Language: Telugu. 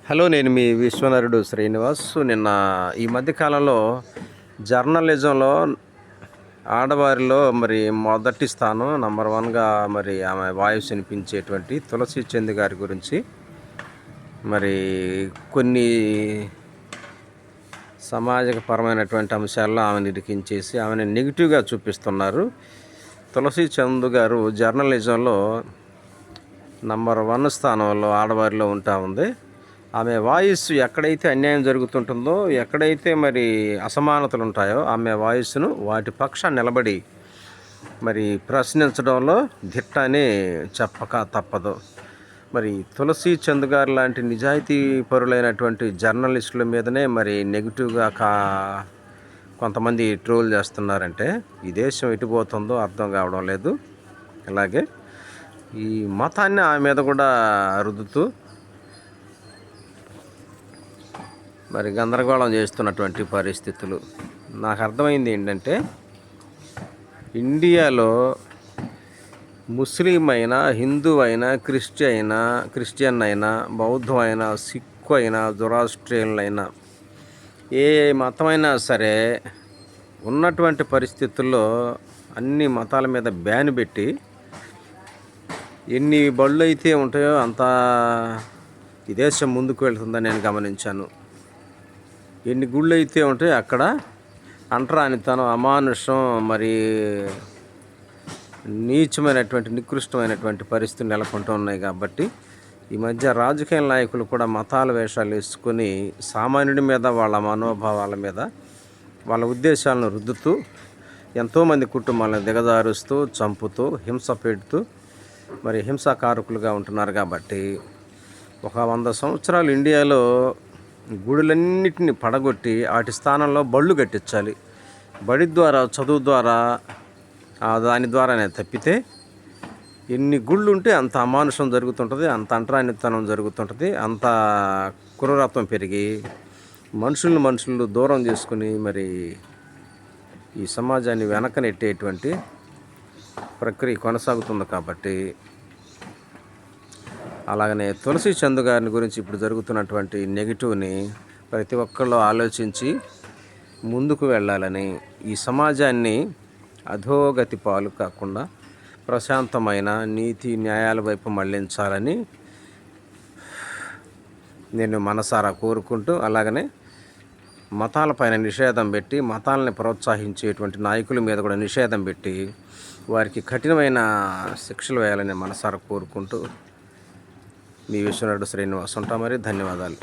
హలో, నేను మీ విశ్వనరుడు శ్రీనివాస్. నిన్న ఈ మధ్య కాలంలో జర్నలిజంలో ఆడవారిలో మరి మొదటి స్థానం నంబర్ 1గా మరి ఆమె వాయిస్ వినిపించేటువంటి తులసి చంద్ గారి గురించి మరి కొన్ని సమాజపరమైనటువంటి అంశాల్లో ఆమెను ఇరికించేసి ఆమెను నెగిటివ్గా చూపిస్తున్నారు. తులసి చంద్ గారు జర్నలిజంలో నంబర్ 1 స్థానంలో ఆడవారిలో ఉంటా ఉంది. ఆమె వాయిస్ ఎక్కడైతే అన్యాయం జరుగుతుంటుందో, ఎక్కడైతే మరి అసమానతలు ఉంటాయో, ఆమె వాయిస్ను వాటి పక్షాన నిలబడి మరి ప్రశ్నించడంలో దిట్ట అని చెప్పక తప్పదు. మరి తులసి చంద్ గారు లాంటి నిజాయితీ పరులైనటువంటి జర్నలిస్టుల మీదనే మరి నెగిటివ్గా కొంతమంది ట్రోల్ చేస్తున్నారంటే ఈ దేశం ఎటుపోతుందో అర్థం కావడం లేదు. అలాగే ఈ మతాన్ని ఆమె మీద కూడా రుద్దుతూ మరి గందరగోళం చేస్తున్నటువంటి పరిస్థితులు. నాకు అర్థమైంది ఏంటంటే, ఇండియాలో ముస్లిం అయినా, హిందూ అయినా, క్రిస్టియన్ అయినా, బౌద్ధం అయినా, సిక్కు అయినా, జొరాస్ట్రియన్లు అయినా, ఏ మతమైనా సరే ఉన్నటువంటి పరిస్థితుల్లో అన్ని మతాల మీద బ్యాన్ పెట్టి ఎన్ని బళ్ళు అయితే ఉంటాయో అంత ఈ దేశం ముందుకు వెళ్తుందని నేను గమనించాను. ఎన్ని గుళ్ళు అయితే ఉంటాయో అక్కడ అంటరానితనం, అమానుషం, మరి నీచమైనటువంటి నికృష్టమైనటువంటి పరిస్థితులు నెలకొంటూ ఉన్నాయి. కాబట్టి ఈ మధ్య రాజకీయ నాయకులు కూడా మతాల వేషాలు వేసుకొని సామాన్యుడి మీద, వాళ్ళ మనోభావాల మీద, వాళ్ళ ఉద్దేశాలను రుద్దుతూ ఎంతోమంది కుటుంబాలను దిగజారుస్తూ, చంపుతూ, హింస పెడుతూ మరి హింసాకారకులుగా ఉంటున్నారు. కాబట్టి ఒక 100 సంవత్సరాలు ఇండియాలో గుడులన్నిటిని పడగొట్టి వాటి స్థానంలో బళ్ళు కట్టించాలి. బడి ద్వారా, చదువు ద్వారా, దాని ద్వారానే తప్పితే ఎన్ని గుళ్ళు ఉంటే అంత అమానుషం జరుగుతుంటుంది, అంత అంటరానితనం జరుగుతుంటుంది, అంత క్రూరత్వం పెరిగి మనుషులు దూరం చేసుకుని మరి ఈ సమాజాన్ని వెనకనెట్టేటువంటి ప్రక్రియ కొనసాగుతుంది. కాబట్టి అలాగనే తులసి చంద్ గారిని గురించి ఇప్పుడు జరుగుతున్నటువంటి నెగిటివ్ని ప్రతి ఒక్కళ్ళు ఆలోచించి ముందుకు వెళ్ళాలని, ఈ సమాజాన్ని అధోగతి పాలు కాకుండా ప్రశాంతమైన నీతి న్యాయాల వైపు మళ్లించాలని నేను మనసారా కోరుకుంటూ, అలాగనే మతాలపైన నిషేధం పెట్టి, మతాలని ప్రోత్సహించేటువంటి నాయకుల మీద కూడా నిషేధం పెట్టి వారికి కఠినమైన శిక్షలు వేయాలని మనసారా కోరుకుంటూ మీ విశ్వనరుడు శ్రీనివాస్ ఉంటా. మరి ధన్యవాదాలు.